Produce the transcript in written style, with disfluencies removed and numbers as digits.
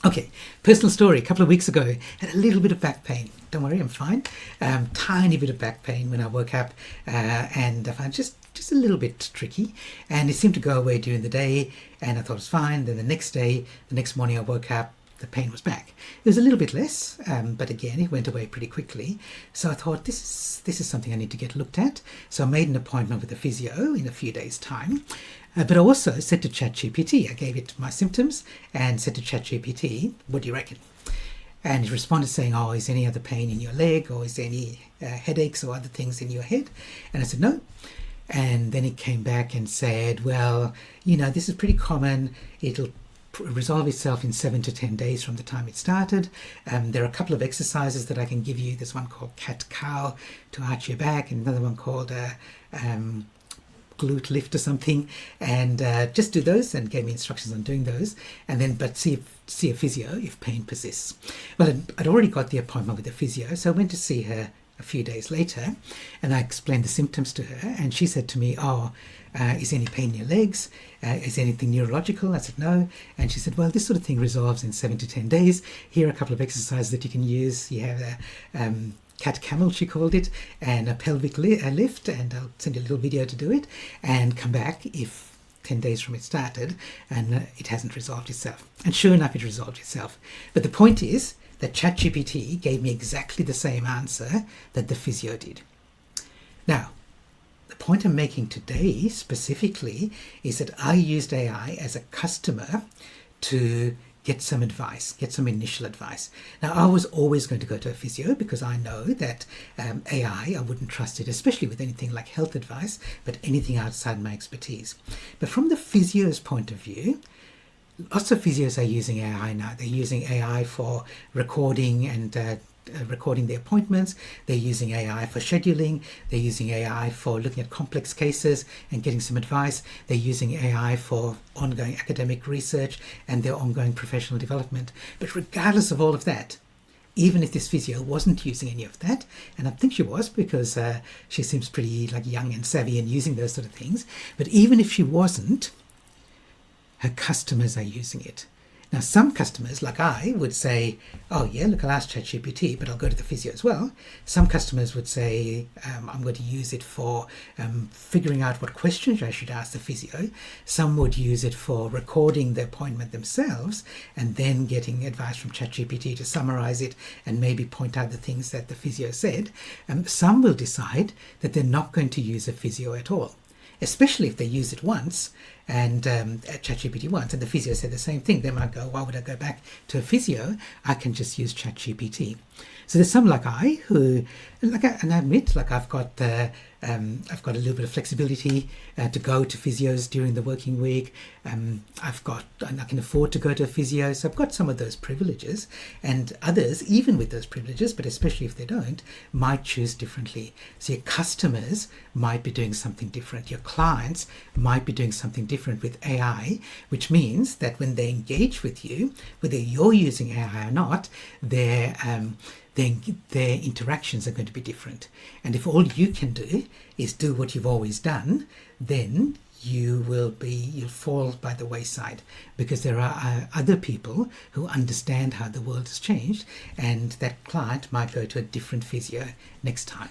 Okay, personal story. A couple of weeks ago, had a little bit of back pain. Don't worry, I'm fine. Tiny bit of back pain when I woke up, and I found just a little bit tricky. And it seemed to go away during the day, and I thought it was fine. Then the next morning, I woke up. The pain was back. It was a little bit less, but again, it went away pretty quickly. So I thought this is something I need to get looked at. So I made an appointment with a physio in a few days' time. But I also said to ChatGPT, I gave it my symptoms and said to ChatGPT, what do you reckon? And it responded saying, oh, is there any other pain in your leg, or is there any headaches or other things in your head? And I said, no. And then it came back and said, well, this is pretty common. It'll resolve itself in 7 to 10 days from the time it started. There are a couple of exercises that I can give you. There's one called cat-cow to arch your back, and another one called glute lift or something, and just do those, and gave me instructions on doing those, and then see a physio if pain persists. Well, I'd already got the appointment with the physio, so I went to see her a few days later, and I explained the symptoms to her, and she said to me, is there any pain in your legs? Is there anything neurological? I said no. And she said, well, this sort of thing resolves in 7 to 10 days. Here are a couple of exercises that you can use. You have a cat-camel, she called it, and a pelvic lift, and I'll send you a little video to do it, and come back if 10 days from it started and it hasn't resolved itself. And sure enough, it resolved itself. But the point is that ChatGPT gave me exactly the same answer that the physio did. Now, the point I'm making today specifically is that I used AI as a customer to get some advice, get some initial advice. Now, I was always going to go to a physio because I know that AI, I wouldn't trust it, especially with anything like health advice, but anything outside my expertise. But from the physio's point of view, lots of physios are using AI now. They're using AI for recording and recording their appointments. They're using AI for scheduling. They're using AI for looking at complex cases and getting some advice. They're using AI for ongoing academic research and their ongoing professional development. But regardless of all of that, even if this physio wasn't using any of that, and I think she was because she seems pretty young and savvy and using those sort of things, but even if she wasn't, her customers are using it. Now, some customers, like I, would say, oh yeah, look, I'll ask ChatGPT, but I'll go to the physio as well. Some customers would say, I'm going to use it for figuring out what questions I should ask the physio. Some would use it for recording the appointment themselves and then getting advice from ChatGPT to summarize it and maybe point out the things that the physio said. Some will decide that they're not going to use a physio at all, especially if they use it once and at ChatGPT once, and the physio said the same thing. They might go, why would I go back to a physio? I can just use ChatGPT. So there's some like I who, and I admit, I've got a little bit of flexibility to go to physios during the working week. And I can afford to go to a physio, so I've got some of those privileges. And others, even with those privileges, but especially if they don't, might choose differently. So your customers might be doing something different. Your clients might be doing something different with AI, which means that when they engage with you, whether you're using AI or not, their interactions are going to be different. And if all you can do is do what you've always done, then you'll fall by the wayside, because there are other people who understand how the world has changed, and that client might go to a different physio next time.